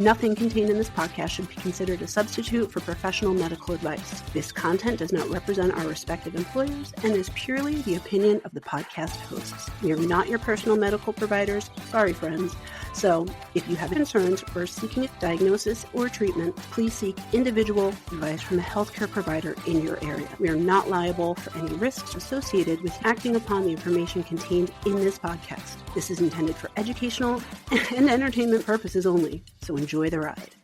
Nothing contained in this podcast should be considered a substitute for professional medical advice. This content does not represent our respective employers and is purely the opinion of the podcast hosts. We are not your personal medical providers. Sorry, friends. So, if you have concerns or are seeking a diagnosis or treatment, please seek individual advice from a healthcare provider in your area. We are not liable for any risks associated with acting upon the information contained in this podcast. This is intended for educational and entertainment purposes only, so enjoy the ride.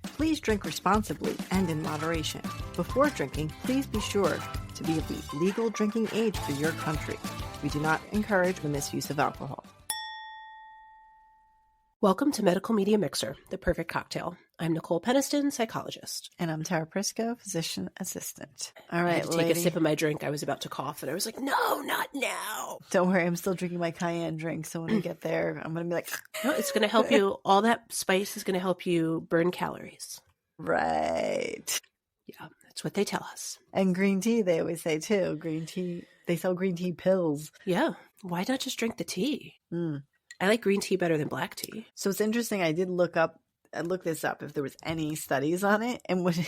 Please drink responsibly and in moderation. Before drinking, please be sure to be of the legal drinking age for your country. We do not encourage the misuse of alcohol. Welcome to Medical Media Mixer, the perfect cocktail. I'm Nicole Peniston, psychologist. And I'm Tara Prisco, physician assistant. All right, I had to take a sip of my drink. I was about to cough, and I was like, no, not now. Don't worry, I'm still drinking my cayenne drink, so when I get there, I'm going to be like... No, it's going to help you. All that spice is going to help you burn calories. Right. Yeah, that's what they tell us. And green tea, they always say, too. Green tea, they sell green tea pills. Yeah, why not just drink the tea? Mm. I like green tea better than black tea. So it's interesting. I did look this up if there was any studies on it. And what,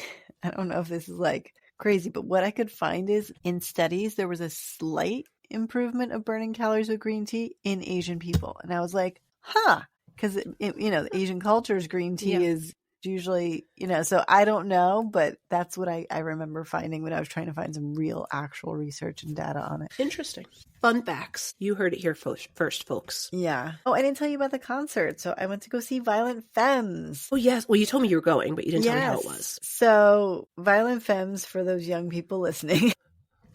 I don't know if this is like crazy, but what I could find is in studies, there was a slight improvement of burning calories with green tea in Asian people. And I was like, because, the Asian culture's green tea is usually, so I don't know, but that's what I remember finding when I was trying to find some real actual research and data on it. Interesting. Fun facts. You heard it here first, folks. Yeah. Oh, I didn't tell you about the concert. So I went to go see Violent Femmes. Oh, yes. Well, you told me you were going, but you didn't tell me how it was. So Violent Femmes, for those young people listening.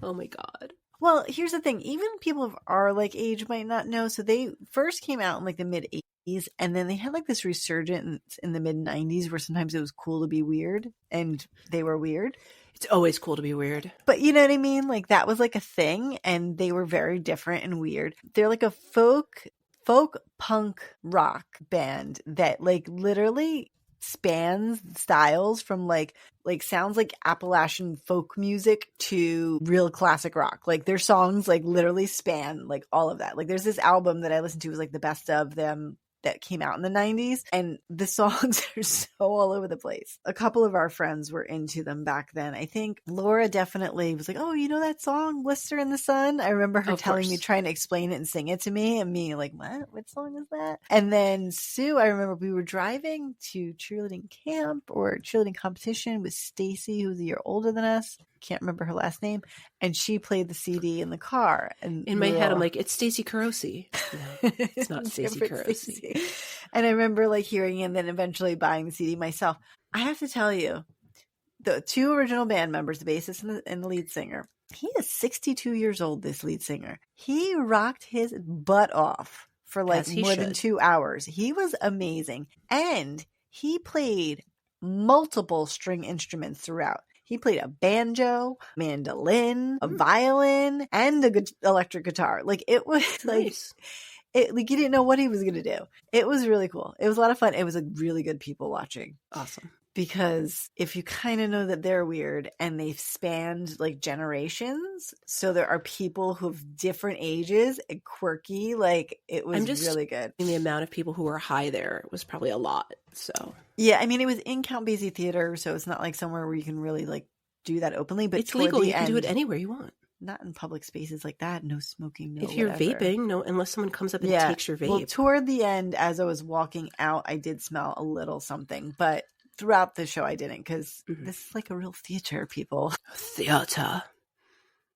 Oh, my God. Well, here's the thing. Even people of our age might not know. So they first came out in the mid 80s, and then they had this resurgence in the mid 90s where sometimes it was cool to be weird, and they were weird. It's always cool to be weird. But you know what I mean? That was a thing, and they were very different and weird. They're a folk punk rock band that literally spans styles from sounds like Appalachian folk music to real classic rock. Their songs literally span all of that. There's this album that I listened to, was the best of them, that came out in the 90s, and the songs are so all over the place. A couple of our friends were into them back then. I think Laura definitely was like, oh, you know that song, Blister in the Sun? I remember her telling me, trying to explain it and sing it to me, and me what song is that? And then Sue, I remember we were driving to cheerleading camp or cheerleading competition with Stacy, who's a year older than us. Can't remember her last name, and she played the CD in the car. And in my head, I'm like, it's Stacey Carosi. No, it's not Stacey Carosi. And I remember hearing it and then eventually buying the CD myself. I have to tell you, the two original band members, the bassist and the lead singer, he is 62 years old, this lead singer. He rocked his butt off for more than 2 hours. He was amazing. And he played multiple string instruments throughout. He played a banjo, mandolin, a violin, and a electric guitar. It was nice. You didn't know what he was going to do. It was really cool. It was a lot of fun. It was a really good people watching. Awesome. Because if you kind of know that they're weird and they've spanned generations, so there are people who have different ages and quirky, it was really good. The amount of people who were high there was probably a lot. So yeah, I mean, it was in Count Basie Theater, so it's not somewhere where you can really do that openly. But it's legal. You can do it anywhere you want. Not in public spaces like that. No smoking. No. If you're whatever. Vaping, no, unless someone comes up and takes your vape. Well, toward the end, as I was walking out, I did smell a little something, but throughout the show I didn't, because this is a real theater, people. Theater.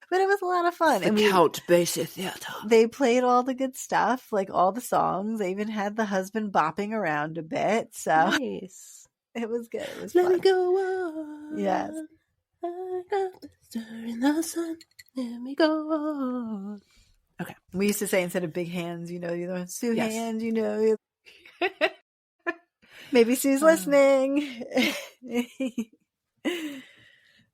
But it was a lot of fun. The Count Basie Theater. They played all the good stuff, all the songs. They even had the husband bopping around a bit. So nice. It was good. It was Let fun. me go on. Yes. I got the star in the sun. Let me go on. Okay. We used to say, instead of big hands, you know, Sue Yes. hands, you know. Maybe Sue's listening.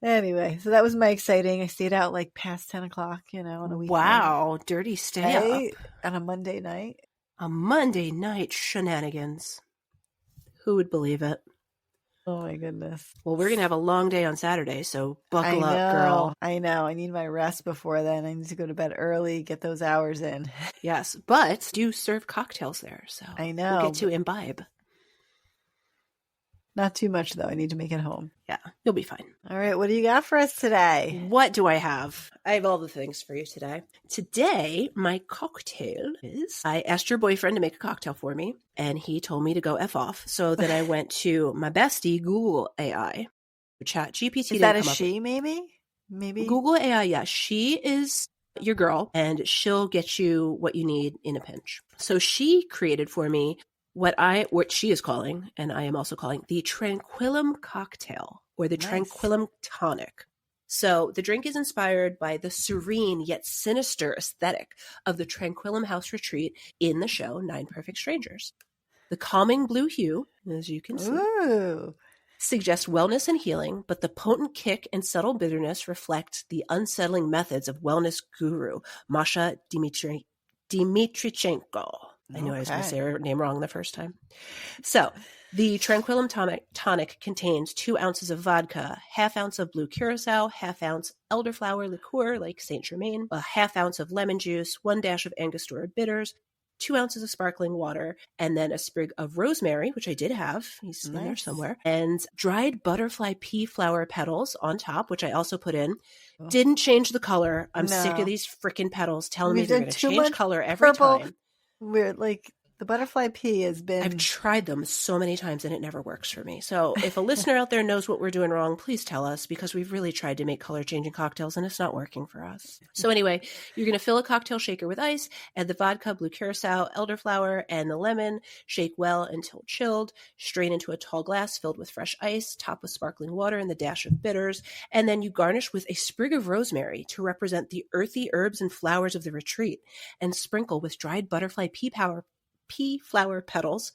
Anyway, so that was my exciting. I stayed out past 10 o'clock, on a weekend. Wow. Dirty stay up. On a Monday night. A Monday night shenanigans. Who would believe it? Oh my goodness. Well, we're going to have a long day on Saturday, so buckle up, girl. I know. I need my rest before then. I need to go to bed early, get those hours in. Yes, but do serve cocktails there, so I know. we'll get to imbibe. Not too much, though. I need to make it home. Yeah, you'll be fine. All right. What do you got for us today? What do I have? I have all the things for you today. Today, my cocktail is, I asked your boyfriend to make a cocktail for me, and he told me to go F off. So then I went to my bestie, Google AI, chat GPT. Is that a she, maybe? Maybe? Google AI, yeah. She is your girl, and she'll get you what you need in a pinch. So she created for me what she is calling, and I am also calling, the Tranquillum cocktail, or the Tranquillum Tonic. So the drink is inspired by the serene-yet-sinister aesthetic of the Tranquillum House retreat in the show 9 Perfect Strangers. The calming blue hue, as you can see, suggests wellness and healing, but the potent kick and subtle bitterness reflect the unsettling methods of wellness guru Masha Dimitrichenko. I knew I was going to say her name wrong the first time. So the Tranquillum Tonic contains 2 ounces of vodka, ½ ounce of blue curacao, ½ ounce elderflower liqueur like Saint Germain, a ½ ounce of lemon juice, 1 dash of Angostura bitters, 2 ounces of sparkling water, and then a sprig of rosemary, which I did have. He's in there somewhere. And dried butterfly pea flower petals on top, which I also put in. Didn't change the color. I'm sick of these freaking petals telling me they're going to change color every time. We're like, the butterfly pea has been... I've tried them so many times and it never works for me. So if a listener out there knows what we're doing wrong, please tell us, because we've really tried to make color-changing cocktails and it's not working for us. So anyway, you're going to fill a cocktail shaker with ice, add the vodka, blue curacao, elderflower, and the lemon. Shake well until chilled. Strain into a tall glass filled with fresh ice, top with sparkling water and the dash of bitters. And then you garnish with a sprig of rosemary to represent the earthy herbs and flowers of the retreat, and sprinkle with dried butterfly pea flower petals.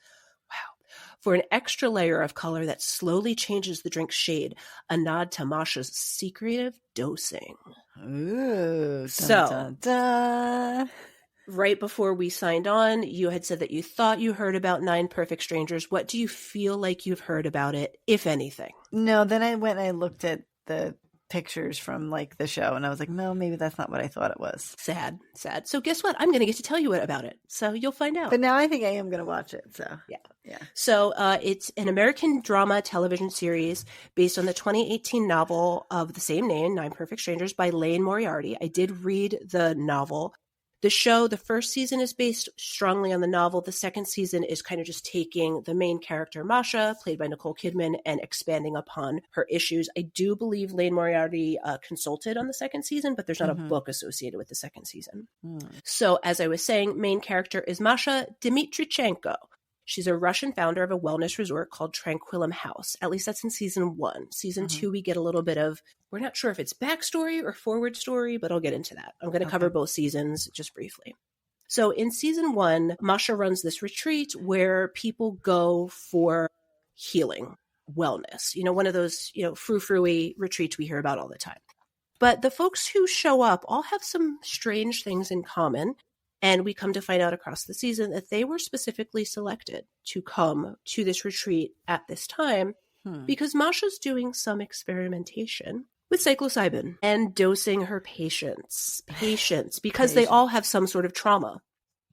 Wow. For an extra layer of color that slowly changes the drink's shade, a nod to Masha's secretive dosing. Ooh. Dun, so, dun, dun. Right before we signed on, you had said that you thought you heard about 9 Perfect Strangers. What do you feel like you've heard about it, if anything? No, then I went and I looked at the pictures from like the show and I was like, no, maybe that's not what I thought it was. Sad. So guess what? I'm going to get to tell you about it. So you'll find out. But now I think I am going to watch it. So yeah. So it's an American drama television series based on the 2018 novel of the same name, 9 Perfect Strangers, by Lane Moriarty. I did read the novel. The show, the first season is based strongly on the novel. The second season is kind of just taking the main character, Masha, played by Nicole Kidman, and expanding upon her issues. I do believe Lane Moriarty consulted on the second season, but there's not a book associated with the second season. So as I was saying, main character is Masha Dimitrichenko. She's a Russian founder of a wellness resort called Tranquillum House. At least that's in season 1. Season 2, we get a little bit of, we're not sure if it's backstory or forward story, but I'll get into that. I'm going to cover both seasons just briefly. So in season 1, Masha runs this retreat where people go for healing, wellness. You know, one of those, frou-frou-y retreats we hear about all the time. But the folks who show up all have some strange things in common. And we come to find out across the season that they were specifically selected to come to this retreat at this time because Masha's doing some experimentation with psilocybin and dosing her patients because they all have some sort of trauma.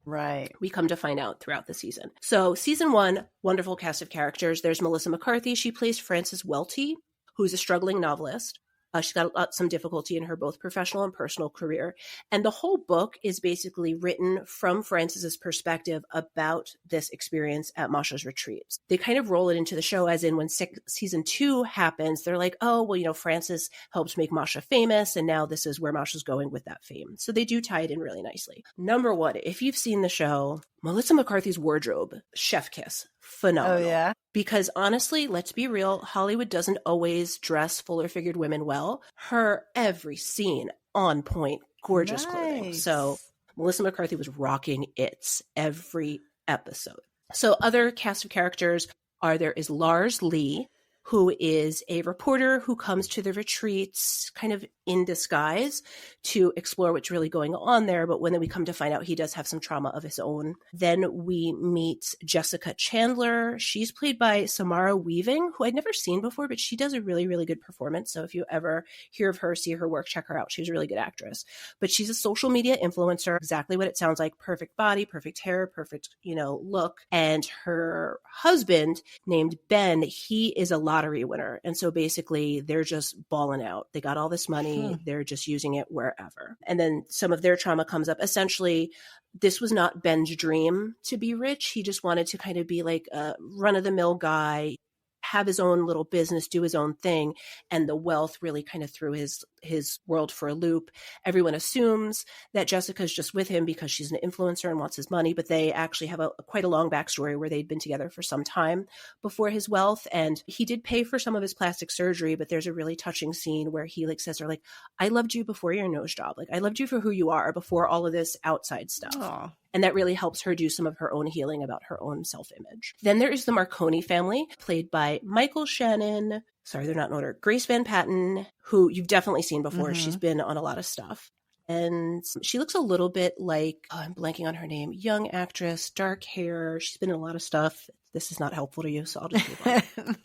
Right. We come to find out throughout the season. So season 1, wonderful cast of characters. There's Melissa McCarthy. She plays Frances Welty, who's a struggling novelist. She's got some difficulty in her both professional and personal career. And the whole book is basically written from Frances's perspective about this experience at Masha's retreats. They kind of roll it into the show as in when season 2 happens, they're like, oh, well, Frances helped make Masha famous. And now this is where Masha's going with that fame. So they do tie it in really nicely. Number 1, if you've seen the show, Melissa McCarthy's wardrobe, chef kiss, phenomenal. Oh, yeah? Because honestly, let's be real, Hollywood doesn't always dress fuller figured women well. Her every scene on point, gorgeous clothing. So Melissa McCarthy was rocking it every episode. So other cast of characters there is Lars Lee, who is a reporter who comes to the retreats kind of in disguise to explore what's really going on there. But when we come to find out he does have some trauma of his own. Then we meet Jessica Chandler. She's played by Samara Weaving, who I'd never seen before, but she does a really, really good performance. So if you ever hear of her, see her work, check her out. She's a really good actress. But she's a social media influencer, exactly what it sounds like. Perfect body, perfect hair, perfect, look. And her husband, named Ben, he is a lottery winner. And so basically they're just balling out. They got all this money. They're just using it wherever. And then some of their trauma comes up. Essentially, this was not Ben's dream to be rich. He just wanted to kind of be like a run-of-the-mill guy, have his own little business, do his own thing. And the wealth really kind of threw his world for a loop. Everyone assumes that Jessica's just with him because she's an influencer and wants his money, but they actually have quite a long backstory where they'd been together for some time before his wealth. And he did pay for some of his plastic surgery, but there's a really touching scene where he says to her, I loved you before your nose job. I loved you for who you are before all of this outside stuff. Aww. And that really helps her do some of her own healing about her own self-image. Then there is the Marconi family, played by Michael Shannon. Sorry, they're not in order. Grace Van Patten, who you've definitely seen before. Mm-hmm. She's been on a lot of stuff. And she looks a little bit like, I'm blanking on her name, young actress, dark hair. She's been in a lot of stuff. This is not helpful to you, so I'll just move on.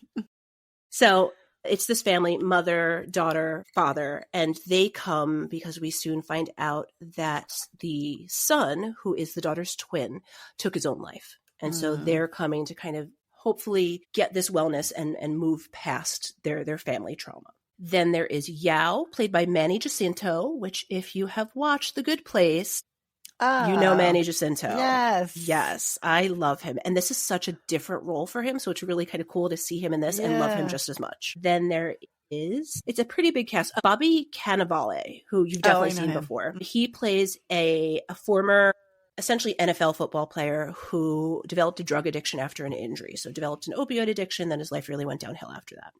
So it's this family, mother, daughter, father, and they come because we soon find out that the son, who is the daughter's twin, took his own life. And so they're coming to kind of hopefully get this wellness and move past their family trauma. Then there is Yao, played by Manny Jacinto, which if you have watched The Good Place, you know Manny Jacinto. Yes. Yes. I love him. And this is such a different role for him. So it's really kind of cool to see him in this and love him just as much. Then there is, it's a pretty big cast. Bobby Cannavale, who you've definitely seen before. He plays a former, essentially NFL football player who developed a drug addiction after an injury. So developed an opioid addiction. Then his life really went downhill after that.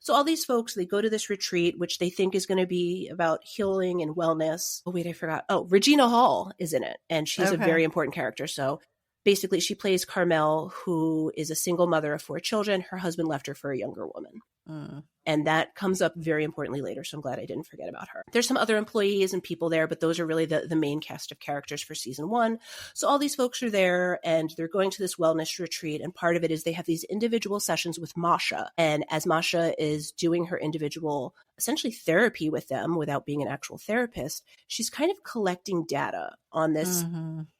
So all these folks, they go to this retreat, which they think is going to be about healing and wellness. Oh, wait, I forgot. Oh, Regina Hall is in it, and she's a very important character. So basically, she plays Carmel, who is a single mother of 4 children. Her husband left her for a younger woman. And that comes up very importantly later, so I'm glad I didn't forget about her. There's some other employees and people there, but those are really the main cast of characters for season 1. So all these folks are there, and they're going to this wellness retreat, and part of it is they have these individual sessions with Masha. And as Masha is doing her individual, essentially therapy with them without being an actual therapist, she's kind of collecting data on this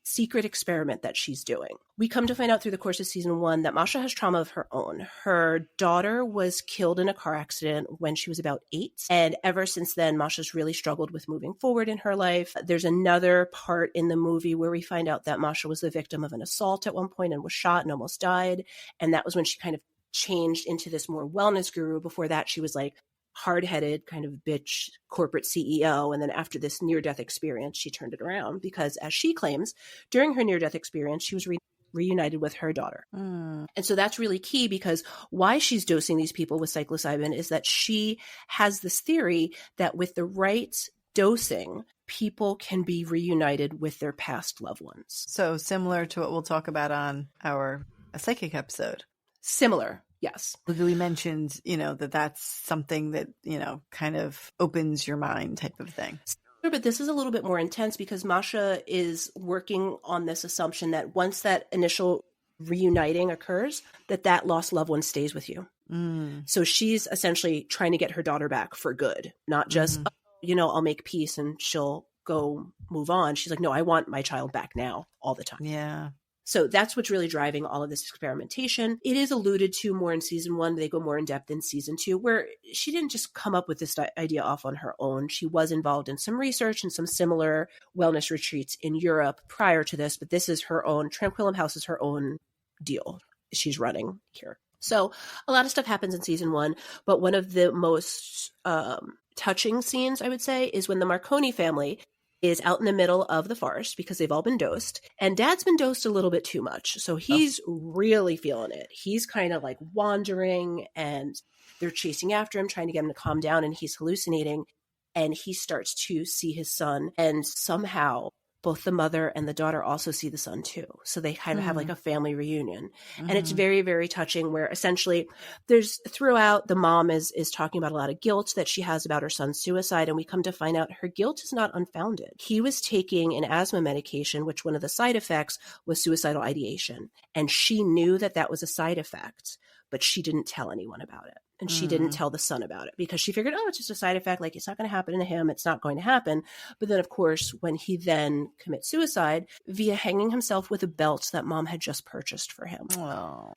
secret experiment that she's doing. We come to find out through the course of season 1 that Masha has trauma of her own. Her daughter was killed in a car accident when she was about 8. And ever since then, Masha's really struggled with moving forward in her life. There's another part in the movie where we find out that Masha was the victim of an assault at one point and was shot and almost died. And that was when she kind of changed into this more wellness guru. Before that, she was like hard-headed kind of bitch corporate CEO. And then after this near-death experience, she turned it around because, as she claims, during her near-death experience, she was reunited with her daughter. And so that's really key, because why she's dosing these people with psilocybin is that she has this theory that with the right dosing, people can be reunited with their past loved ones. So similar to what we'll talk about on our psychic episode. Similar. Yes. We mentioned, that's something that, kind of opens your mind type of thing. But this is a little bit more intense because Masha is working on this assumption that once that initial reuniting occurs, that lost loved one stays with you. So she's essentially trying to get her daughter back for good, not just, I'll make peace and she'll go move on. She's like, no, I want my child back now all the time. Yeah. So that's what's really driving all of this experimentation. It is alluded to more in season 1. They go more in depth in season 2, where she didn't just come up with this idea off on her own. She was involved in some research and some similar wellness retreats in Europe prior to this, but this is her own, Tranquillum House is her own deal she's running here. So a lot of stuff happens in season 1, but one of the most touching scenes, I would say, is when the Marconi family is out in the middle of the forest because they've all been dosed, and Dad's been dosed a little bit too much. So he's really feeling it. He's kind of like wandering, and they're chasing after him, trying to get him to calm down, and he's hallucinating, and he starts to see his son, and somehow both the mother and the daughter also see the son too. So they kind of have like a family reunion. And it's very, very touching, where essentially there's throughout, the mom is talking about a lot of guilt that she has about her son's suicide. And we come to find out her guilt is not unfounded. He was taking an asthma medication, which one of the side effects was suicidal ideation. And she knew that that was a side effect, but she didn't tell anyone about it. And she didn't tell the son about it because she figured, oh, it's just a side effect. Like, it's not going to happen to him. It's not going to happen. But then, of course, when he then commits suicide via hanging himself with a belt that mom had just purchased for him. Oh.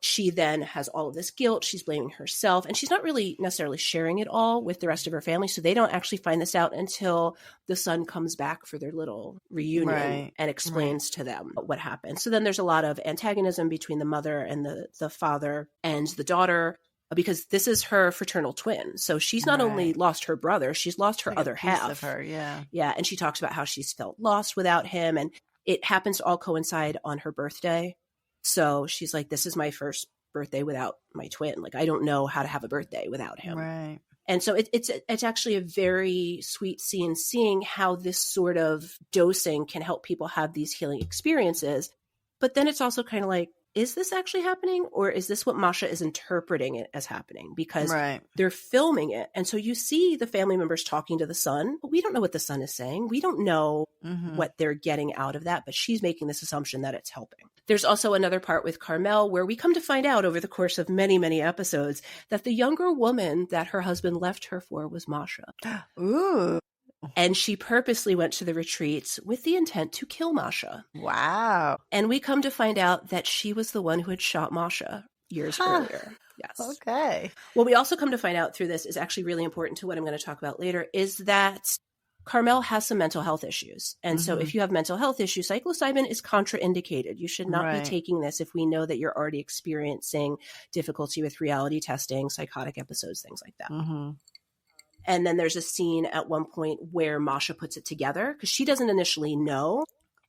She then has all of this guilt. She's blaming herself, and she's not really necessarily sharing it all with the rest of her family. So they don't actually find this out until the son comes back for their little reunion and explains to them what happened. So then there's a lot of antagonism between the mother and the father and the daughter, because this is her fraternal twin. So she's not only lost her brother, she's lost her other half of her. Yeah. Yeah. And she talks about how she's felt lost without him. And it happens to all coincide on her birthday. So she's like, this is my first birthday without my twin. Like, I don't know how to have a birthday without him. Right. And so it's actually a very sweet scene, seeing how this sort of dosing can help people have these healing experiences. But then it's also kind of like, is this actually happening, or is this what Masha is interpreting it as happening? Because they're filming it. And so you see the family members talking to the son, but we don't know what the son is saying. We don't know what they're getting out of that, but she's making this assumption that it's helping. There's also another part with Carmel where we come to find out over the course of many, many episodes that the younger woman that her husband left her for was Masha. Ooh. And she purposely went to the retreats with the intent to kill Masha. Wow. And we come to find out that she was the one who had shot Masha years earlier. Yes. Okay. What we also come to find out through this is actually really important to what I'm going to talk about later, is that Carmel has some mental health issues. And so if you have mental health issues, psilocybin is contraindicated. You should not be taking this if we know that you're already experiencing difficulty with reality testing, psychotic episodes, things like that. And then there's a scene at one point where Masha puts it together because she doesn't initially know.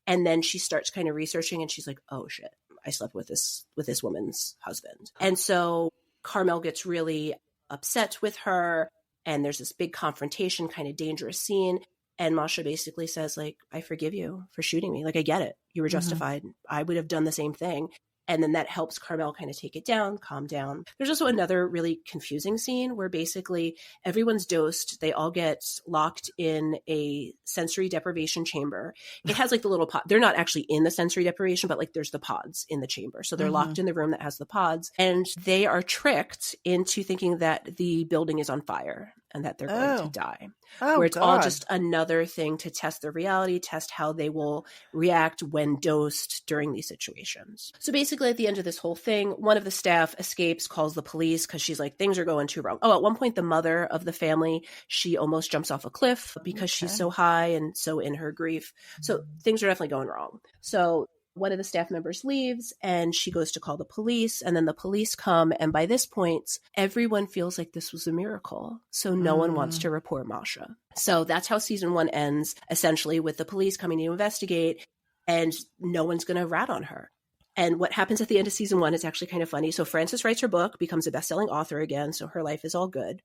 And then she starts kind of researching and she's like, oh shit, I slept with this woman's husband. And so Carmel gets really upset with her. And there's this big confrontation, kind of dangerous scene. And Masha basically says, like, I forgive you for shooting me. Like, I get it. You were justified. I would have done the same thing. And then that helps Carmel kind of take it down, calm down. There's also another really confusing scene where basically everyone's dosed. They all get locked in a sensory deprivation chamber. It has like the little pod. They're not actually in the sensory deprivation, but like there's the pods in the chamber. So they're locked in the room that has the pods. And they are tricked into thinking that the building is on fire and that they're going to die. Where it's all just another thing to test their reality, test how they will react when dosed during these situations. So basically at the end of this whole thing, one of the staff escapes, calls the police because she's like, things are going too wrong. Oh, at one point, the mother of the family, she almost jumps off a cliff because she's so high and so in her grief. So things are definitely going wrong. So one of the staff members leaves and she goes to call the police, and then the police come. And by this point, everyone feels like this was a miracle. So no one wants to report Masha. So that's how season 1 ends, essentially with the police coming to investigate and no one's going to rat on her. And what happens at the end of season 1 is actually kind of funny. So Frances writes her book, becomes a best-selling author again. So her life is all good.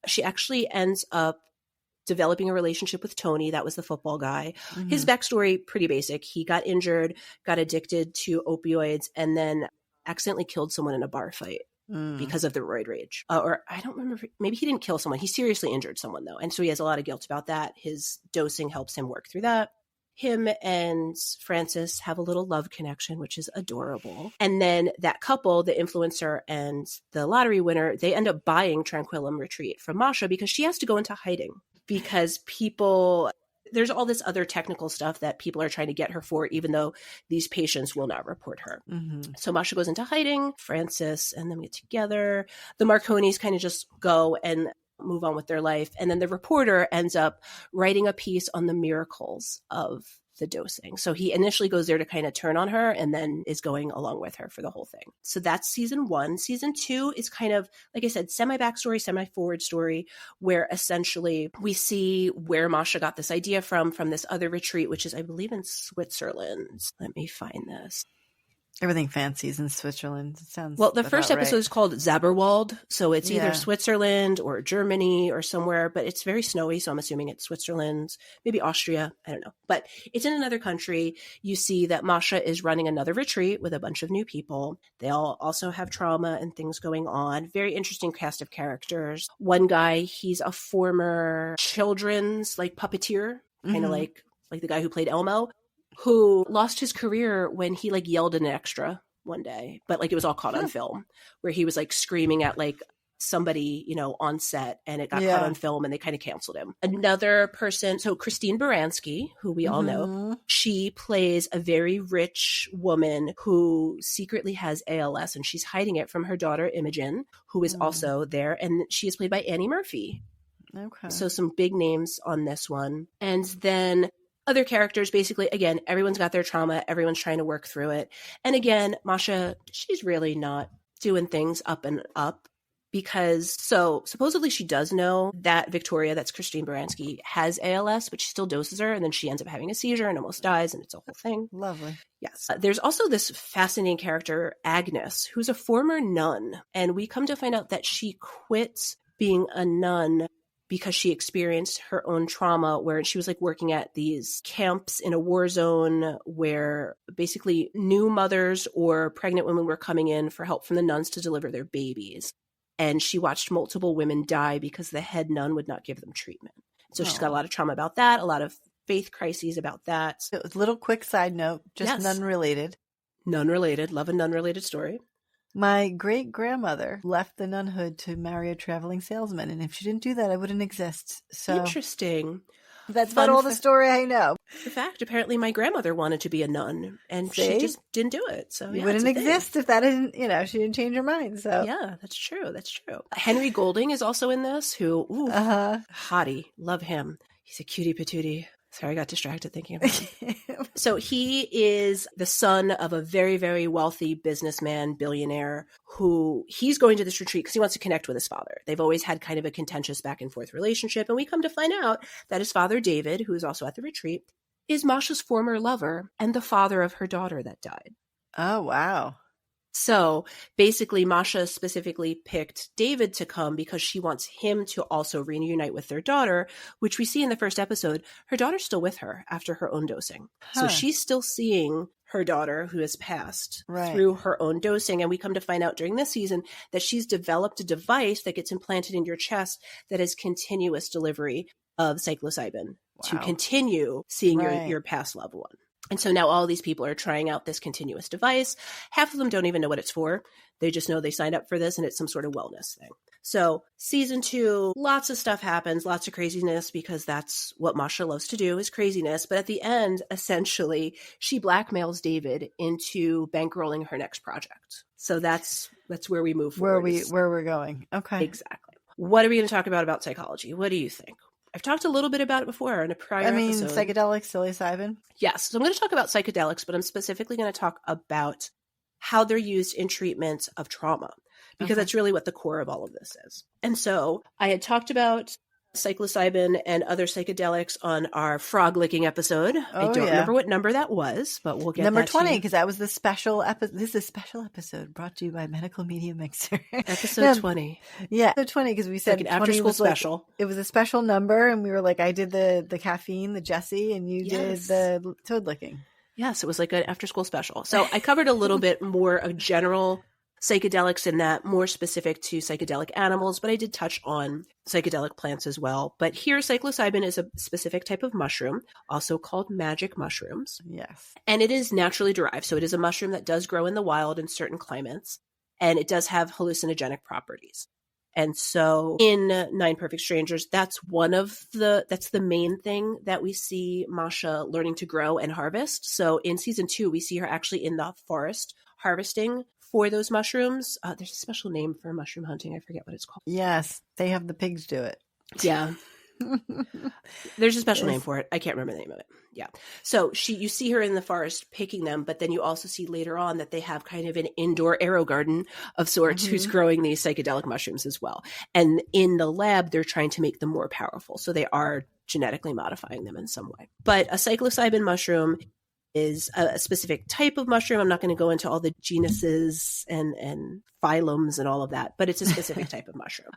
She actually ends up developing a relationship with Tony. That was the football guy. His backstory, pretty basic. He got injured, got addicted to opioids, and then accidentally killed someone in a bar fight because of the roid rage. Or I don't remember, maybe he didn't kill someone. He seriously injured someone though. And so he has a lot of guilt about that. His dosing helps him work through that. Him and Frances have a little love connection, which is adorable. And then that couple, the influencer and the lottery winner, they end up buying Tranquillum Retreat from Masha because she has to go into hiding because there's all this other technical stuff that people are trying to get her for, even though these patients will not report her. So Masha goes into hiding, Frances and them get together. The Marconis kind of just go and move on with their life. And then the reporter ends up writing a piece on the miracles of the dosing. So he initially goes there to kind of turn on her and then is going along with her for the whole thing. So that's season 1. Season 2 is kind of, like I said, semi-backstory, semi-forward story, where essentially we see where Masha got this idea from this other retreat, which is, I believe, in Switzerland. Let me find this. Everything fancy is in Switzerland. It sounds well. The first episode is called Zaberwald, so it's either Switzerland or Germany or somewhere, but it's very snowy, so I'm assuming it's Switzerland, maybe Austria. I don't know, but it's in another country. You see that Masha is running another retreat with a bunch of new people. They all also have trauma and things going on. Very interesting cast of characters. One guy, he's a former children's like puppeteer, kind of like the guy who played Elmo, who lost his career when he like yelled at an extra one day, but like it was all caught on film, where he was like screaming at like somebody, you know, on set, and it got caught on film and they kind of canceled him. Another person, so Christine Baranski, who we all know, she plays a very rich woman who secretly has ALS, and she's hiding it from her daughter Imogen, who is also there, and she is played by Annie Murphy. Okay. So some big names on this one. And then other characters, basically, again, everyone's got their trauma. Everyone's trying to work through it. And again, Masha, she's really not doing things up and up, because so supposedly she does know that Victoria, that's Christine Baranski, has ALS, but she still doses her. And then she ends up having a seizure and almost dies. And it's a whole thing. Lovely. Yes. There's also this fascinating character, Agnes, who's a former nun. And we come to find out that she quits being a nun because she experienced her own trauma, where she was like working at these camps in a war zone where basically new mothers or pregnant women were coming in for help from the nuns to deliver their babies. And she watched multiple women die because the head nun would not give them treatment. So she's got a lot of trauma about that, a lot of faith crises about that. So, a little quick side note, just nun related. Nun related. Love a nun related story. My great-grandmother left the nunhood to marry a traveling salesman, and if she didn't do that, I wouldn't exist. So interesting. That's about all the story I know. In fact, apparently my grandmother wanted to be a nun, and she just didn't do it. So you wouldn't exist if that didn't, you know, she didn't change her mind. So yeah, that's true. That's true. Henry Golding is also in this, who, hottie, love him. He's a cutie patootie. Sorry, I got distracted thinking about him. So he is the son of a very, very wealthy businessman, billionaire, who he's going to this retreat because he wants to connect with his father. They've always had kind of a contentious back and forth relationship. And we come to find out that his father, David, who is also at the retreat, is Masha's former lover and the father of her daughter that died. Oh, wow. So basically, Masha specifically picked David to come because she wants him to also reunite with their daughter, which we see in the first episode. Her daughter's still with her after her own dosing. So she's still seeing her daughter, who has passed, through her own dosing. And we come to find out during this season that she's developed a device that gets implanted in your chest that is continuous delivery of psilocybin to continue seeing your past loved one. And so now all these people are trying out this continuous device. Half of them don't even know what it's for. They just know they signed up for this and it's some sort of wellness thing. So season 2, lots of stuff happens, lots of craziness, because that's what Masha loves to do, is craziness. But at the end, essentially, she blackmails David into bankrolling her next project. So that's where we move forward. Where we're going. Okay. Exactly. What are we going to talk about psychology? What do you think? I've talked a little bit about it before in a prior episode. Psychedelics, psilocybin? Yes. So I'm going to talk about psychedelics, but I'm specifically going to talk about how they're used in treatment of trauma, because that's really what the core of all of this is. And so I had talked about psilocybin and other psychedelics on our frog licking episode. I don't remember what number that was, but we'll get number 20, because that was the special episode. This is a special episode brought to you by Medical Media Mixer. Episode 20. Yeah, episode 20, because we said like an after school special. It was a special number, and we were like, I did the caffeine, the Jessie, and you did the toad licking. Yes, it was like an after school special. So I covered a little bit more of general psychedelics in that, more specific to psychedelic animals, but I did touch on psychedelic plants as well. But here, psilocybin is a specific type of mushroom, also called magic mushrooms. Yes. And it is naturally derived. So it is a mushroom that does grow in the wild in certain climates, and it does have hallucinogenic properties. And so in 9 Perfect Strangers, that's the main thing that we see Masha learning to grow and harvest. So in season 2, we see her actually in the forest harvesting for those mushrooms. There's a special name for mushroom hunting. I forget what it's called. Yes, they have the pigs do it. Yeah. There's a special name for it. I can't remember the name of it. Yeah. So you see her in the forest picking them, but then you also see later on that they have kind of an indoor arrow garden of sorts who's growing these psychedelic mushrooms as well. And in the lab, they're trying to make them more powerful. So they are genetically modifying them in some way. But a psilocybin mushroom is a specific type of mushroom. I'm not going to go into all the genuses and phylums and all of that, but it's a specific type of mushroom.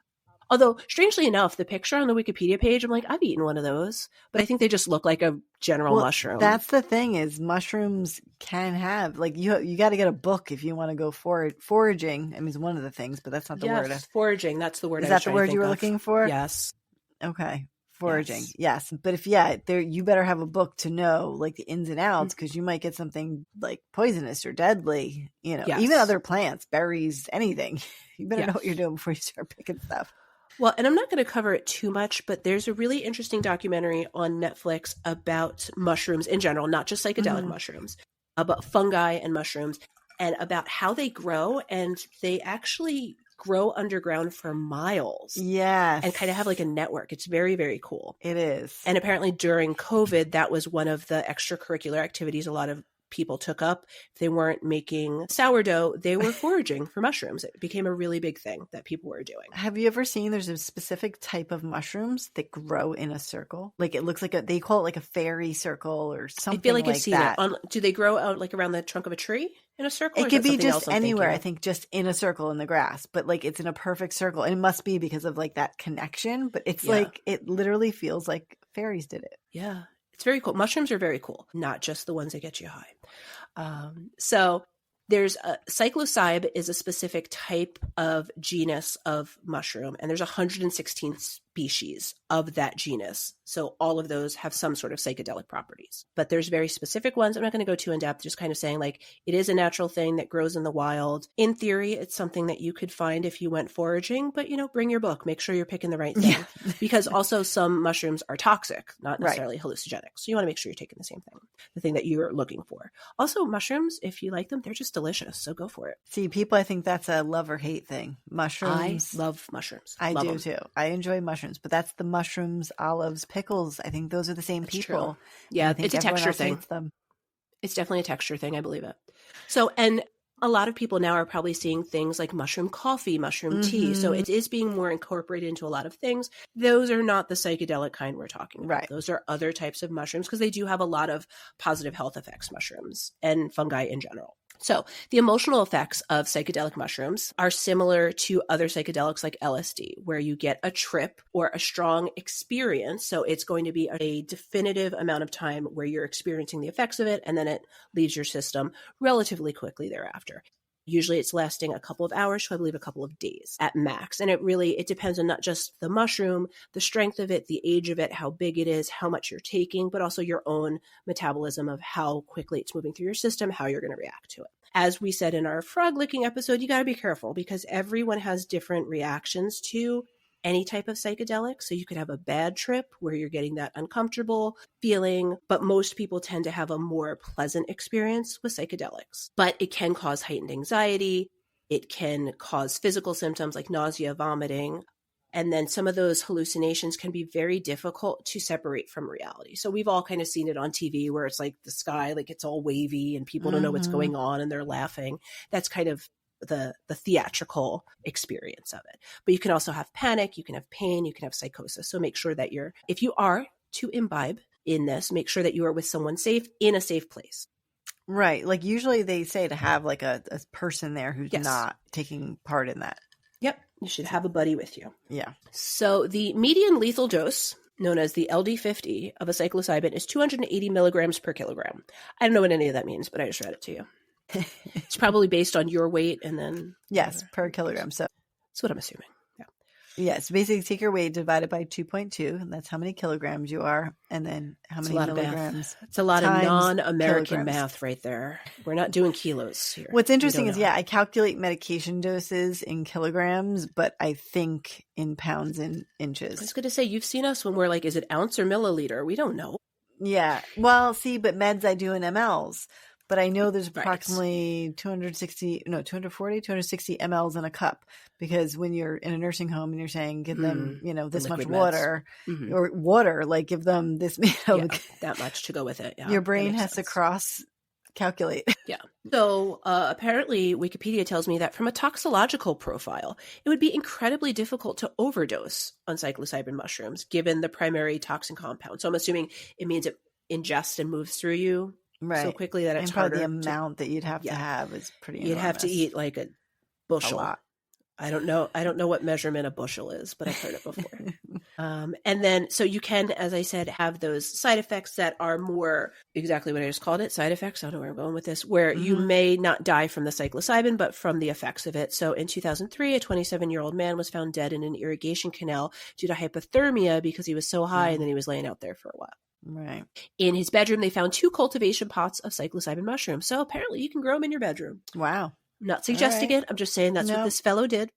Although, strangely enough, the picture on the Wikipedia page, I'm like, I've eaten one of those, but I think they just look like a general mushroom. That's the thing is mushrooms can have, like, you got to get a book if you want to go foraging. I mean, it's one of the things, but that's not the word. Foraging. That's the word. Is that the word you were looking for? Yes. Okay. Foraging. Yes. But if, you better have a book to know like the ins and outs, because you might get something like poisonous or deadly, even other plants, berries, anything. You better know what you're doing before you start picking stuff. Well, and I'm not going to cover it too much, but there's a really interesting documentary on Netflix about mushrooms in general, not just psychedelic mushrooms, about fungi and mushrooms, and about how they grow. And they actually grow underground for miles. Yes. And kind of have like a network. It's very, very cool. It is. And apparently during COVID, that was one of the extracurricular activities a lot of people took up. If they weren't making sourdough, they were foraging for mushrooms. It became a really big thing that people were doing. Have you ever seen there's a specific type of mushrooms that grow in a circle? Like it looks like they call it like a fairy circle or something. I feel like I've seen that. Do they grow out like around the trunk of a tree in a circle? It could be just anywhere. I think just in a circle in the grass, but like it's in a perfect circle. And it must be because of like that connection, but it's like, it literally feels like fairies did it. Yeah. It's very cool. Mushrooms are very cool, not just the ones that get you high. So there's psilocybe is a specific type of genus of mushroom, and there's 116 species of that genus. So all of those have some sort of psychedelic properties, but there's very specific ones. I'm not going to go too in depth, just kind of saying like it is a natural thing that grows in the wild. In theory, it's something that you could find if you went foraging, but bring your book, make sure you're picking the right thing because also some mushrooms are toxic, not necessarily hallucinogenic. So you want to make sure you're taking the same thing, the thing that you're looking for. Also mushrooms, if you like them, they're just delicious. So go for it. See, people, I think that's a love or hate thing. Mushrooms. I love mushrooms. I do too. I enjoy mushrooms, but that's the mushrooms, olives, pickles. I think those are the same people. True. Yeah, it's a texture thing. It's definitely a texture thing. I believe it. So, and a lot of people now are probably seeing things like mushroom coffee, mushroom tea. So it is being more incorporated into a lot of things. Those are not the psychedelic kind we're talking about. Right. Those are other types of mushrooms because they do have a lot of positive health effects, mushrooms and fungi in general. So the emotional effects of psychedelic mushrooms are similar to other psychedelics like LSD, where you get a trip or a strong experience. So it's going to be a definitive amount of time where you're experiencing the effects of it, and then it leaves your system relatively quickly thereafter. Usually it's lasting a couple of hours to, I believe, a couple of days at max. And it depends on not just the mushroom, the strength of it, the age of it, how big it is, how much you're taking, but also your own metabolism of how quickly it's moving through your system, how you're going to react to it. As we said in our frog licking episode, you got to be careful because everyone has different reactions to any type of psychedelic. So you could have a bad trip where you're getting that uncomfortable feeling, but most people tend to have a more pleasant experience with psychedelics. But it can cause heightened anxiety. It can cause physical symptoms like nausea, vomiting. And then some of those hallucinations can be very difficult to separate from reality. So we've all kind of seen it on TV where it's like the sky, like it's all wavy and people don't know what's going on and they're laughing. That's kind of the theatrical experience of it. But you can also have panic, you can have pain, you can have psychosis. So make sure that if you are to imbibe in this, make sure that you are with someone safe in a safe place. Right. Like usually they say to have like a person there who's not taking part in that. Yep. You should have a buddy with you. Yeah. So the median lethal dose, known as the LD50 of a psilocybin, is 280 milligrams per kilogram. I don't know what any of that means, but I just read it to you. It's probably based on your weight and then yes, per kilogram. So that's what I'm assuming. Yeah. Yes, basically take your weight divided by 2.2, and that's how many kilograms you are, and then how many milligrams. It's a lot of non-American math right there. We're not doing kilos here. What's interesting is, I calculate medication doses in kilograms, but I think in pounds and inches. I was going to say, you've seen us when we're like, is it ounce or milliliter? We don't know. Yeah. Well, see, but meds I do in mLs. But I know there's approximately 260 mLs in a cup, because when you're in a nursing home and you're saying, give them, this much water or water, like give them this, that much to go with it. Yeah, your brain has to cross calculate. Yeah. So apparently Wikipedia tells me that from a toxicological profile, it would be incredibly difficult to overdose on psilocybin mushrooms, given the primary toxin compound. So I'm assuming it means it ingests and moves through you so quickly that it's and probably harder. The amount that you'd have to have is pretty enormous. You'd have to eat like a bushel. A lot. I don't know what measurement a bushel is, but I've heard it before. And then, so you can, as I said, have those side effects that are more exactly what I just called it, side effects. I don't know where I'm going with this, where you may not die from the psilocybin, but from the effects of it. So in 2003, a 27-year-old man was found dead in an irrigation canal due to hypothermia because he was so high and then he was laying out there for a while. Right. In his bedroom, they found 2 cultivation pots of psilocybin mushrooms. So apparently you can grow them in your bedroom. Wow. I'm not suggesting it. I'm just saying that's what this fellow did.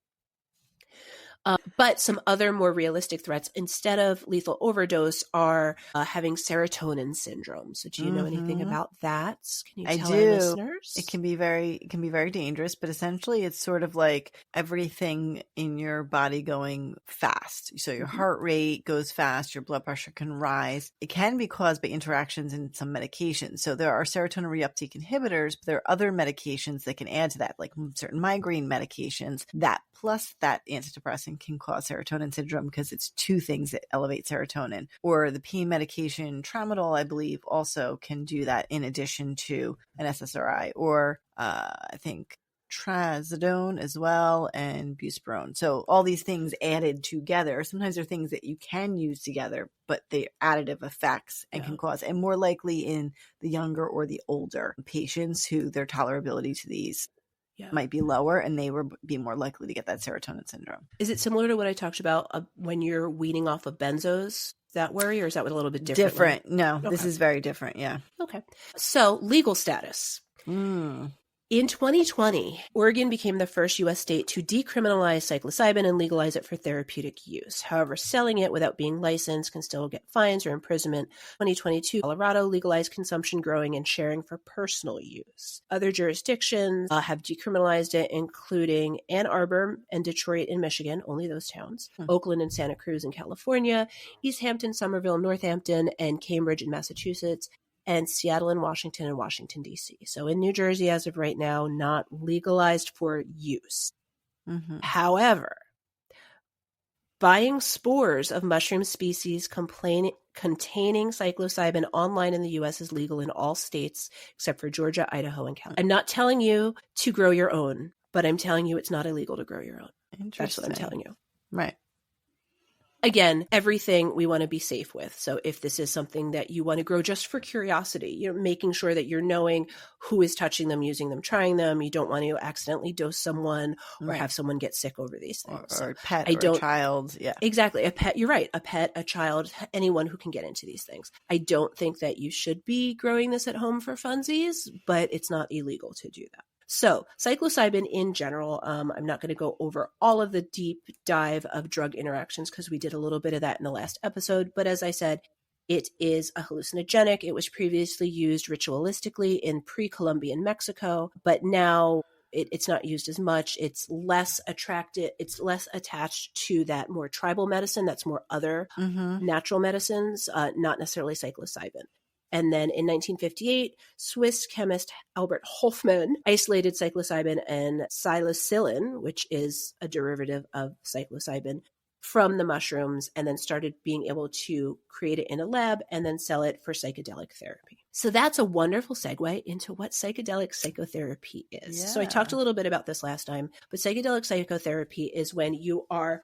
But some other more realistic threats instead of lethal overdose are having serotonin syndrome. So do you know anything about that? Can you tell our listeners? It can be very dangerous, but essentially it's sort of like everything in your body going fast. So your heart rate goes fast, your blood pressure can rise. It can be caused by interactions in some medications. So there are serotonin reuptake inhibitors, but there are other medications that can add to that, like certain migraine medications that plus that antidepressant can cause serotonin syndrome because it's 2 things that elevate serotonin. Or the pain medication tramadol, I believe, also can do that in addition to an SSRI, or I think trazodone as well, and buspirone. So all these things added together, sometimes they're things that you can use together, but they're additive effects and can cause, and more likely in the younger or the older patients who their tolerability to these might be lower, and they would be more likely to get that serotonin syndrome. Is it similar to what I talked about when you're weaning off of benzos, that worry, or is that a little bit different? Different. No, this is very different. Yeah. Okay. So legal status. In 2020, Oregon became the first U.S. state to decriminalize psilocybin and legalize it for therapeutic use. However, selling it without being licensed can still get fines or imprisonment. 2022, Colorado legalized consumption, growing, and sharing for personal use. Other jurisdictions have decriminalized it, including Ann Arbor and Detroit in Michigan, only those towns, Oakland and Santa Cruz in California, East Hampton, Somerville, Northampton, and Cambridge in Massachusetts, and Seattle and Washington, D.C. So in New Jersey, as of right now, not legalized for use. However, buying spores of mushroom species containing psilocybin online in the U.S. is legal in all states except for Georgia, Idaho, and California. I'm not telling you to grow your own, but I'm telling you it's not illegal to grow your own. That's what I'm telling you. Right. Again, everything we want to be safe with. So if this is something that you want to grow just for curiosity, making sure that you're knowing who is touching them, using them, trying them. You don't want to accidentally dose someone or have someone get sick over these things. Or a pet or a child. Yeah, exactly. A pet. You're right. A pet, a child, anyone who can get into these things. I don't think that you should be growing this at home for funsies, but it's not illegal to do that. So psilocybin in general, I'm not going to go over all of the deep dive of drug interactions because we did a little bit of that in the last episode. But as I said, it is a hallucinogenic. It was previously used ritualistically in pre-Columbian Mexico, but now it's not used as much. It's less attracted. It's less attached to that more tribal medicine. That's more other natural medicines, not necessarily psilocybin. And then in 1958, Swiss chemist Albert Hofmann isolated psilocybin and psilocybin, which is a derivative of psilocybin, from the mushrooms, and then started being able to create it in a lab and then sell it for psychedelic therapy. So that's a wonderful segue into what psychedelic psychotherapy is. So I talked a little bit about this last time, but psychedelic psychotherapy is when you are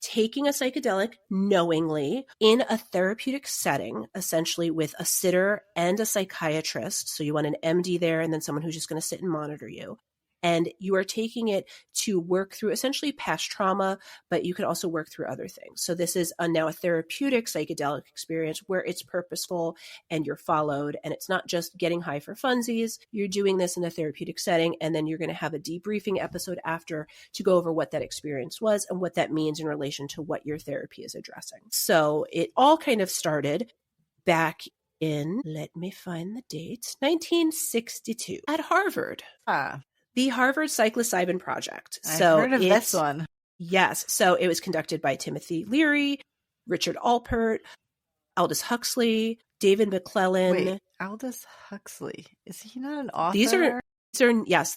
taking a psychedelic knowingly in a therapeutic setting, essentially with a sitter and a psychiatrist. So you want an MD there and then someone who's just going to sit and monitor you. And you are taking it to work through essentially past trauma, but you can also work through other things. So this is now a therapeutic psychedelic experience where it's purposeful and you're followed. And it's not just getting high for funsies. You're doing this in a therapeutic setting. And then you're going to have a debriefing episode after to go over what that experience was and what that means in relation to what your therapy is addressing. So it all kind of started back in, let me find the date, 1962 at Harvard. The Harvard Psilocybin Project. I've heard of this one. Yes. So it was conducted by Timothy Leary, Richard Alpert, Aldous Huxley, David McClellan. Wait, Aldous Huxley. Is he not an author?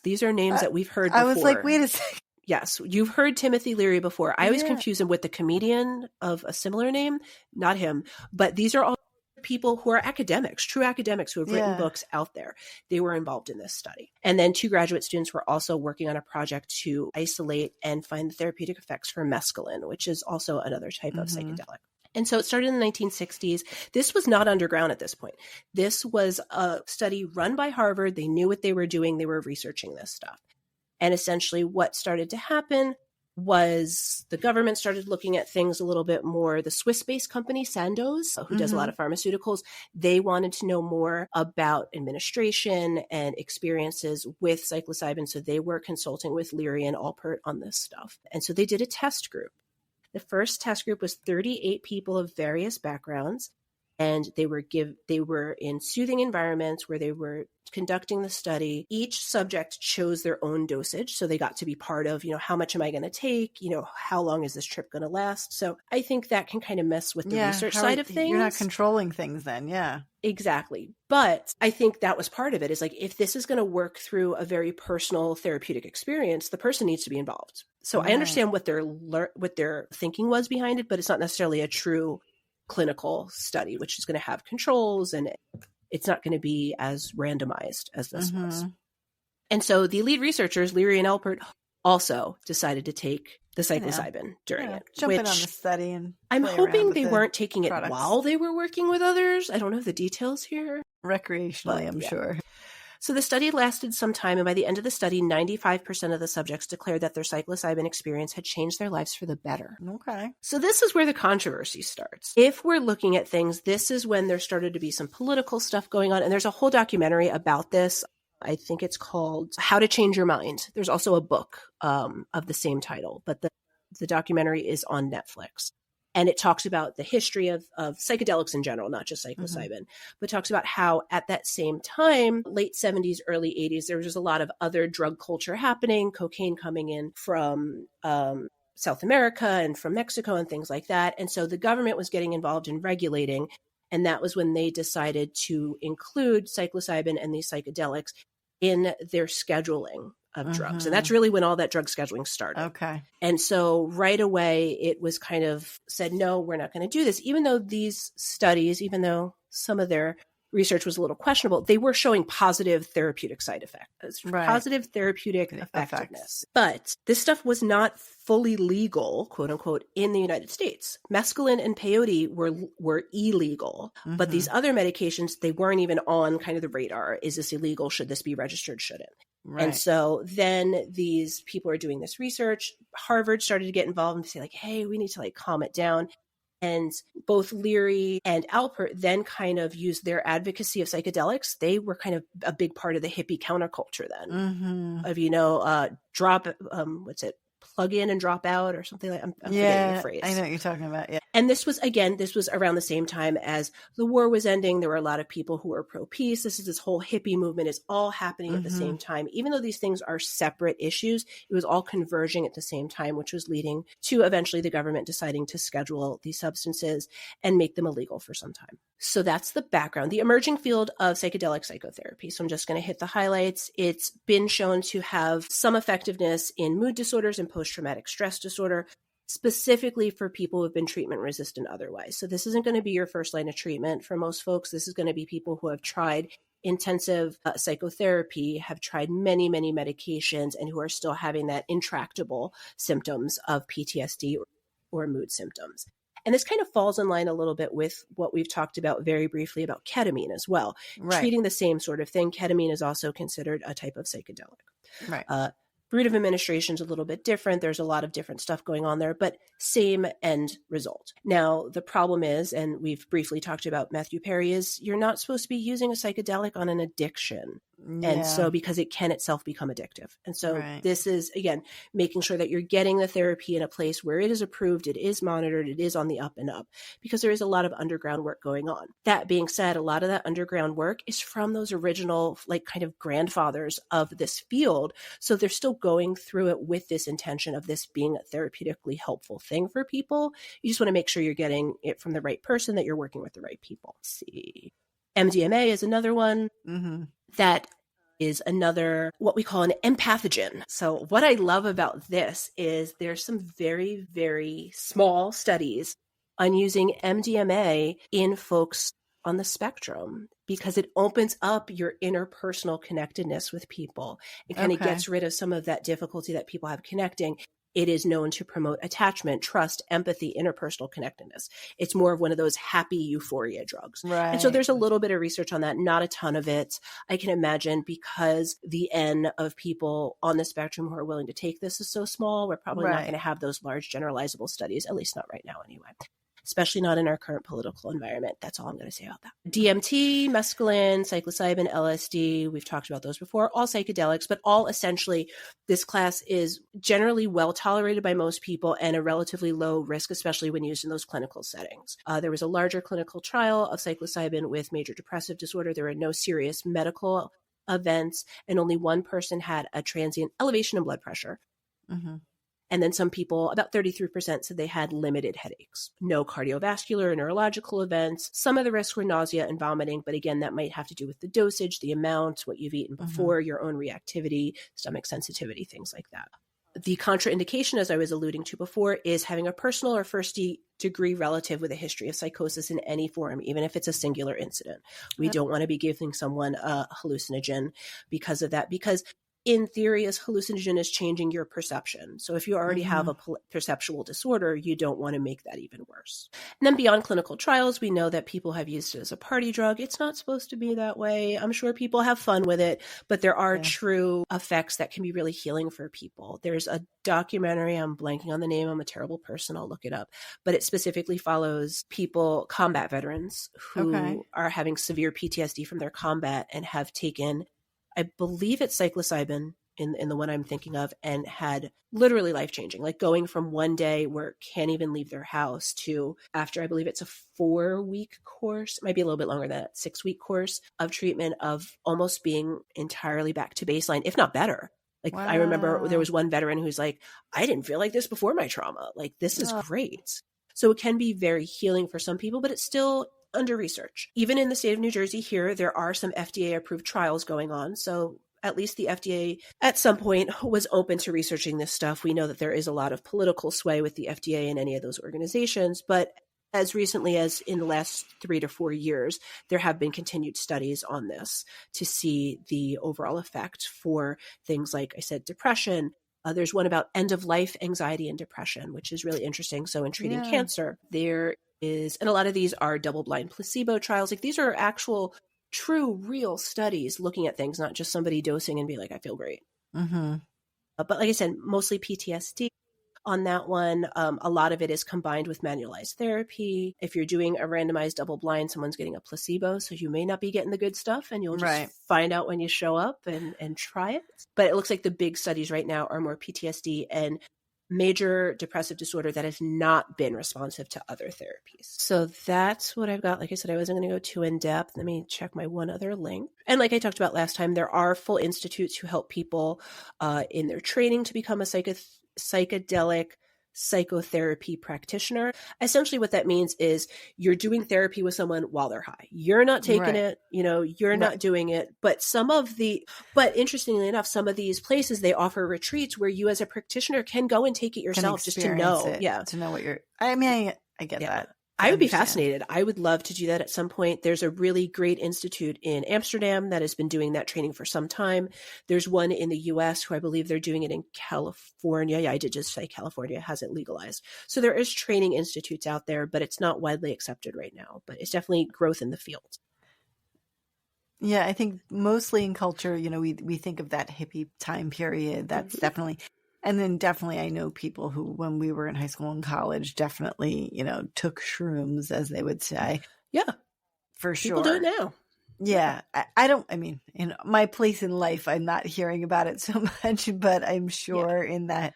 These are names that we've heard before. I was like, wait a second. Yes, you've heard Timothy Leary before. I always confuse him with the comedian of a similar name. Not him. But these are all people who are academics, true academics who have written books out there. They were involved in this study. And then 2 graduate students were also working on a project to isolate and find the therapeutic effects for mescaline, which is also another type of psychedelic. And so it started in the 1960s. This was not underground at this point. This was a study run by Harvard. They knew what they were doing. They were researching this stuff. And essentially what started to happen was the government started looking at things a little bit more. The Swiss-based company Sandoz, who does a lot of pharmaceuticals, they wanted to know more about administration and experiences with psilocybin. So they were consulting with Leary and Alpert on this stuff. And so they did a test group. The first test group was 38 people of various backgrounds, and they were in soothing environments where they were conducting the study. Each subject chose their own dosage, so they got to be part of, how much am I going to take? How long is this trip going to last? So I think that can kind of mess with the research side of things. You're not controlling things then, yeah. Exactly. But I think that was part of it, is like, if this is going to work through a very personal therapeutic experience, the person needs to be involved. So I understand what their thinking was behind it, but it's not necessarily a true clinical study, which is going to have controls, and it's not going to be as randomized as this was. And so the lead researchers, Leary and Alpert, also decided to take the psilocybin during it. Jumping on the study. And I'm hoping they weren't taking it while they were working with others. I don't know the details here. Recreationally, I'm sure. So the study lasted some time, and by the end of the study, 95% of the subjects declared that their psilocybin experience had changed their lives for the better. Okay. So this is where the controversy starts. If we're looking at things, this is when there started to be some political stuff going on, and there's a whole documentary about this. I think it's called How to Change Your Mind. There's also a book of the same title, but the documentary is on Netflix. And it talks about the history of psychedelics in general, not just psilocybin, but talks about how at that same time, late 70s, early 80s, there was just a lot of other drug culture happening, cocaine coming in from South America and from Mexico and things like that. And so the government was getting involved in regulating. And that was when they decided to include psilocybin and these psychedelics in their scheduling of drugs. And that's really when all that drug scheduling started. Okay. And so right away, it was kind of said, no, we're not going to do this. Even though these studies, even though some of their research was a little questionable, they were showing positive therapeutic side effects, positive therapeutic effectiveness. But this stuff was not fully legal, quote unquote, in the United States. Mescaline and peyote were illegal, but these other medications, they weren't even on kind of the radar. Is this illegal? Should this be registered? Shouldn't? Right. And so then these people are doing this research. Harvard started to get involved and say like, hey, we need to like calm it down. And both Leary and Alpert then kind of used their advocacy of psychedelics. They were kind of a big part of the hippie counterculture then of, plug in and drop out or something like I'm forgetting the phrase. I know what you're talking about. Yeah. And this was around the same time as the war was ending. There were a lot of people who were pro-peace. This whole hippie movement is all happening at the same time. Even though these things are separate issues, it was all converging at the same time, which was leading to eventually the government deciding to schedule these substances and make them illegal for some time. So that's the background, the emerging field of psychedelic psychotherapy. So I'm just going to hit the highlights. It's been shown to have some effectiveness in mood disorders and post-traumatic stress disorder, specifically for people who have been treatment resistant otherwise. So this isn't going to be your first line of treatment for most folks. This is going to be people who have tried intensive psychotherapy, have tried many, many medications, and who are still having that intractable symptoms of PTSD or mood symptoms. And this kind of falls in line a little bit with what we've talked about very briefly about ketamine as well. Right. Treating the same sort of thing. Ketamine is also considered a type of psychedelic. Right. Route of administration is a little bit different. There's a lot of different stuff going on there, but same end result. Now, the problem is, and we've briefly talked about Matthew Perry, is you're not supposed to be using a psychedelic on an addiction. Yeah. And so because it can itself become addictive. And so this is, again, making sure that you're getting the therapy in a place where it is approved, it is monitored, it is on the up and up, because there is a lot of underground work going on. That being said, a lot of that underground work is from those original, like kind of grandfathers of this field. So they're still going through it with this intention of this being a therapeutically helpful thing for people. You just want to make sure you're getting it from the right person, that you're working with the right people. Let's see. MDMA is another one. That is another, what we call an empathogen. So what I love about this is there's some very, very small studies on using MDMA in folks on the spectrum because it opens up your interpersonal connectedness with people. It kind of gets rid of some of that difficulty that people have connecting. It is known to promote attachment, trust, empathy, interpersonal connectedness. It's more of one of those happy euphoria drugs. Right. And so there's a little bit of research on that, not a ton of it. I can imagine because the N of people on the spectrum who are willing to take this is so small, we're probably not going to have those large generalizable studies, at least not right now anyway. Especially not in our current political environment. That's all I'm going to say about that. DMT, mescaline, psilocybin, LSD, we've talked about those before, all psychedelics, but all essentially this class is generally well tolerated by most people and a relatively low risk, especially when used in those clinical settings. There was a larger clinical trial of psilocybin with major depressive disorder. There were no serious medical events, and only one person had a transient elevation in blood pressure. Mm-hmm. And then some people, about 33%, said they had limited headaches. No cardiovascular or neurological events. Some of the risks were nausea and vomiting, but again, that might have to do with the dosage, the amount, what you've eaten before, your own reactivity, stomach sensitivity, things like that. The contraindication, as I was alluding to before, is having a personal or first-degree relative with a history of psychosis in any form, even if it's a singular incident. We don't want to be giving someone a hallucinogen because of that, because in theory, a hallucinogen is changing your perception. So if you already have a perceptual disorder, you don't want to make that even worse. And then beyond clinical trials, we know that people have used it as a party drug. It's not supposed to be that way. I'm sure people have fun with it, but there are true effects that can be really healing for people. There's a documentary, I'm blanking on the name, I'm a terrible person, I'll look it up, but it specifically follows people, combat veterans, who are having severe PTSD from their combat and have taken, I believe it's psilocybin in the one I'm thinking of, and had literally life-changing, like going from one day where can't even leave their house to after, I believe it's a 4-week course, it might be a little bit longer than that, 6-week course of treatment, of almost being entirely back to baseline, if not better. Like I remember there was one veteran who's like, I didn't feel like this before my trauma. Like, this is great. So it can be very healing for some people, but it's still under research. Even in the state of New Jersey here, there are some FDA approved trials going on. So at least the FDA at some point was open to researching this stuff. We know that there is a lot of political sway with the FDA and any of those organizations, but as recently as in the last 3 to 4 years, there have been continued studies on this to see the overall effect for things like I said, depression. There's one about end-of-life anxiety and depression, which is really interesting. So in treating cancer, there is, and a lot of these are double-blind placebo trials. Like, these are actual, true, real studies looking at things, not just somebody dosing and be like, I feel great. But like I said, mostly PTSD. On that one, a lot of it is combined with manualized therapy. If you're doing a randomized double blind, someone's getting a placebo, so you may not be getting the good stuff, and you'll just find out when you show up and try it. But it looks like the big studies right now are more PTSD and major depressive disorder that has not been responsive to other therapies. So that's what I've got. Like I said, I wasn't going to go too in depth. Let me check my one other link. And like I talked about last time, there are full institutes who help people in their training to become a psychedelic psychotherapy practitioner. Essentially what that means is you're doing therapy with someone while they're high. You're not taking it, you're not doing it. But but interestingly enough, some of these places, they offer retreats where you as a practitioner can go and take it yourself just to know. To know what you're, I get that. I would be fascinated. I would love to do that at some point. There's a really great institute in Amsterdam that has been doing that training for some time. There's one in the US who I believe they're doing it in California. Yeah, I did just say California has it legalized. So there is training institutes out there, but it's not widely accepted right now. But it's definitely growth in the field. Yeah, I think mostly in culture, we think of that hippie time period. That's definitely... And then definitely I know people who, when we were in high school and college, definitely, took shrooms, as they would say. Yeah. For sure. People do it now. Yeah. In my place in life, I'm not hearing about it so much, but I'm sure in that,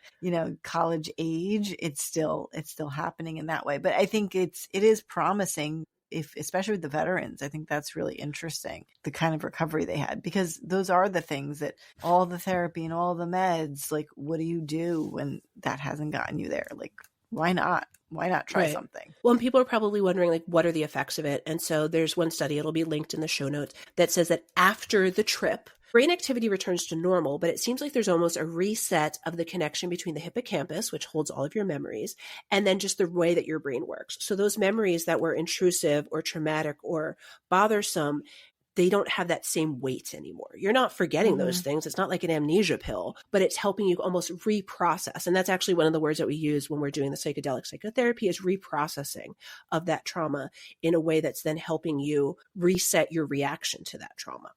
college age, it's still happening in that way. But I think it is promising. Especially with the veterans, I think that's really interesting, the kind of recovery they had, because those are the things that all the therapy and all the meds, like, what do you do when that hasn't gotten you there? Like, why not? Why not try something? Well, and people are probably wondering, like, what are the effects of it? And so there's one study, it'll be linked in the show notes, that says that after the trip, Brain activity returns to normal, but it seems like there's almost a reset of the connection between the hippocampus, which holds all of your memories, and then just the way that your brain works. So those memories that were intrusive or traumatic or bothersome, they don't have that same weight anymore. You're not forgetting those things. It's not like an amnesia pill, but it's helping you almost reprocess. And that's actually one of the words that we use when we're doing the psychedelic psychotherapy is reprocessing of that trauma in a way that's then helping you reset your reaction to that trauma.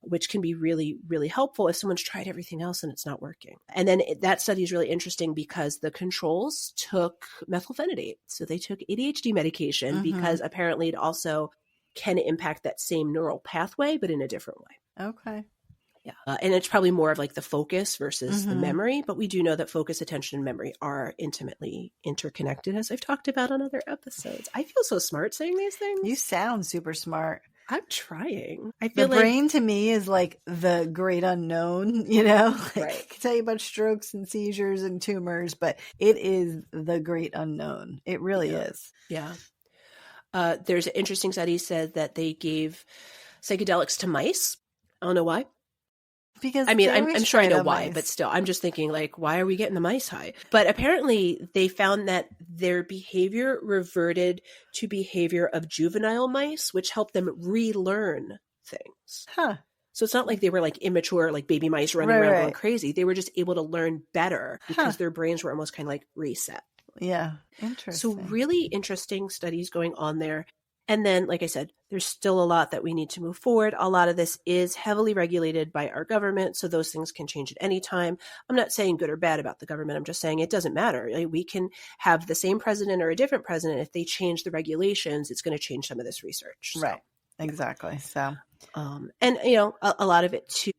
Which can be really, really helpful if someone's tried everything else and it's not working. And then that study is really interesting because the controls took methylphenidate. So they took ADHD medication because apparently it also can impact that same neural pathway, but in a different way. Okay. Yeah. And it's probably more of like the focus versus the memory, but we do know that focus, attention, and memory are intimately interconnected, as I've talked about on other episodes. I feel so smart saying these things. You sound super smart. I'm trying. I feel the brain to me is like the great unknown, you know? Like, right. I can tell you about strokes and seizures and tumors, but it is the great unknown. It really is. Yeah. There's an interesting study said that they gave psychedelics to mice. I don't know why. Because I mean, I'm sure I know why, but still, I'm just thinking like, why are we getting the mice high? But apparently they found that their behavior reverted to behavior of juvenile mice, which helped them relearn things. Huh. So it's not like they were like immature, like baby mice running around going crazy. They were just able to learn better because their brains were almost kind of like reset. Yeah. Interesting. So really interesting studies going on there. And then, like I said, there's still a lot that we need to move forward. A lot of this is heavily regulated by our government, so those things can change at any time. I'm not saying good or bad about the government. I'm just saying it doesn't matter. Like, we can have the same president or a different president. If they change the regulations, it's going to change some of this research. So. Right. Exactly. So, and, you know, a lot of it too.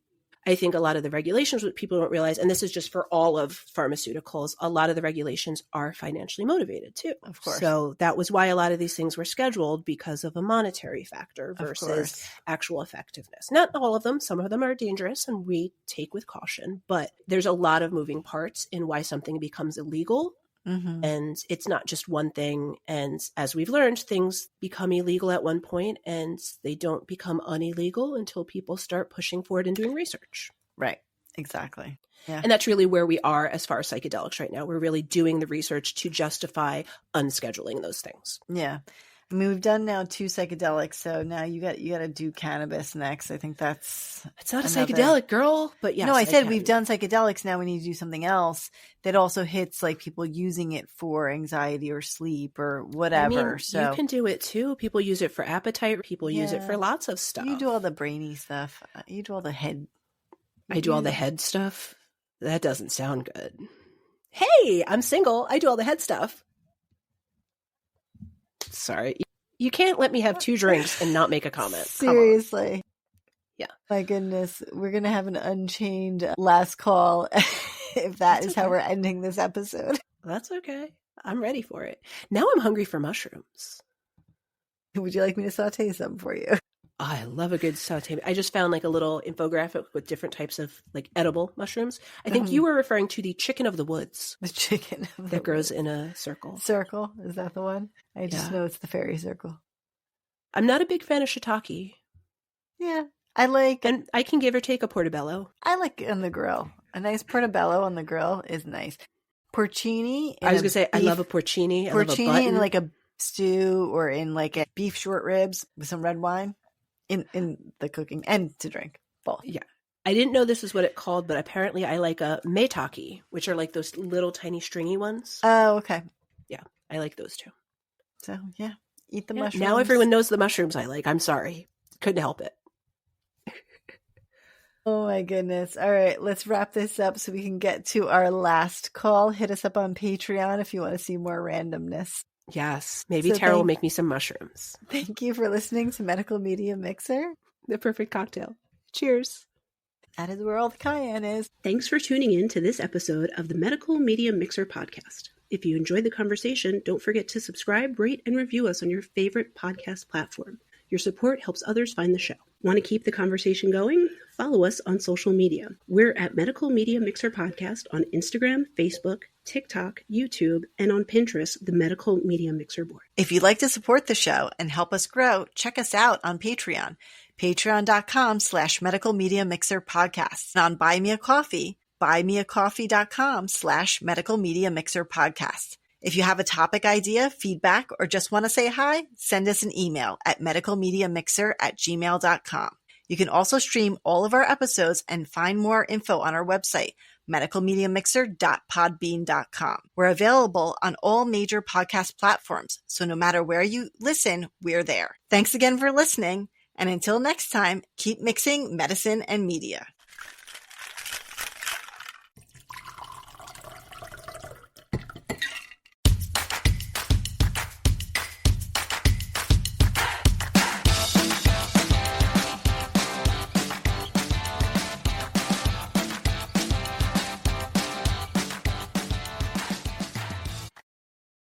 I think a lot of the regulations, what people don't realize, and this is just for all of pharmaceuticals, a lot of the regulations are financially motivated too. Of course. So that was why a lot of these things were scheduled, because of a monetary factor versus actual effectiveness. Not all of them. Some of them are dangerous and we take with caution, but there's a lot of moving parts in why something becomes illegal. And it's not just one thing. And as we've learned, things become illegal at one point and they don't become unillegal until people start pushing forward and doing research. Right. Exactly. Yeah. And that's really where we are as far as psychedelics right now. We're really doing the research to justify unscheduling those things. Yeah. I mean, we've done now 2 psychedelics, so now you got to do cannabis next. I think it's not a psychedelic, girl, but yes. No, I said we've done psychedelics. Now we need to do something else that also hits like people using it for anxiety or sleep or whatever. I mean, so you can do it too. People use it for appetite. People use it for lots of stuff. You do all the brainy stuff. You do all the head. I do all the head stuff. That doesn't sound good. Hey, I'm single. I do all the head stuff. Sorry. You can't let me have 2 drinks and not make a comment. Seriously. Yeah. My goodness. We're going to have an unchained last call if that's is how we're ending this episode. That's okay. I'm ready for it. Now I'm hungry for mushrooms. Would you like me to saute some for you? Oh, I love a good saute. I just found like a little infographic with different types of like edible mushrooms. I think you were referring to the chicken of the woods. The chicken of that grows in a circle. Circle? Is that the one? I just know it's the fairy circle. I'm not a big fan of shiitake. Yeah. And I can give or take a portobello. I like on the grill. A nice portobello on the grill is nice. Porcini. I was going to say, I love a porcini. I love a button. In like a stew or in like a beef short ribs with some red wine. In the cooking and to drink, both. Yeah. I didn't know this is what it called, but apparently I like a maitake, which are like those little tiny stringy ones. Oh, okay. Yeah, I like those too. So, yeah, eat the mushrooms. Now everyone knows the mushrooms I like. I'm sorry. Couldn't help it. Oh my goodness. All right, let's wrap this up so we can get to our last call. Hit us up on Patreon if you want to see more randomness. Yes. Maybe Tara will make me some mushrooms. Thank you for listening to Medical Media Mixer. The perfect cocktail. Cheers. That is where all the cayenne is. Thanks for tuning in to this episode of the Medical Media Mixer podcast. If you enjoyed the conversation, don't forget to subscribe, rate, and review us on your favorite podcast platform. Your support helps others find the show. Want to keep the conversation going? Follow us on social media. We're at Medical Media Mixer Podcast on Instagram, Facebook, TikTok, YouTube, and on Pinterest, the Medical Media Mixer board. If you'd like to support the show and help us grow, check us out on Patreon. patreon.com/medical media mixer podcast, and on Buy Me a Coffee, buymeacoffee.com/medical media mixer podcast. If you have a topic idea, feedback, or just want to say hi, send us an email at medicalmediamixer@gmail.com. You can also stream all of our episodes and find more info on our website, medicalmediamixer.podbean.com. We're available on all major podcast platforms, so no matter where you listen, we're there. Thanks again for listening, and until next time, keep mixing medicine and media.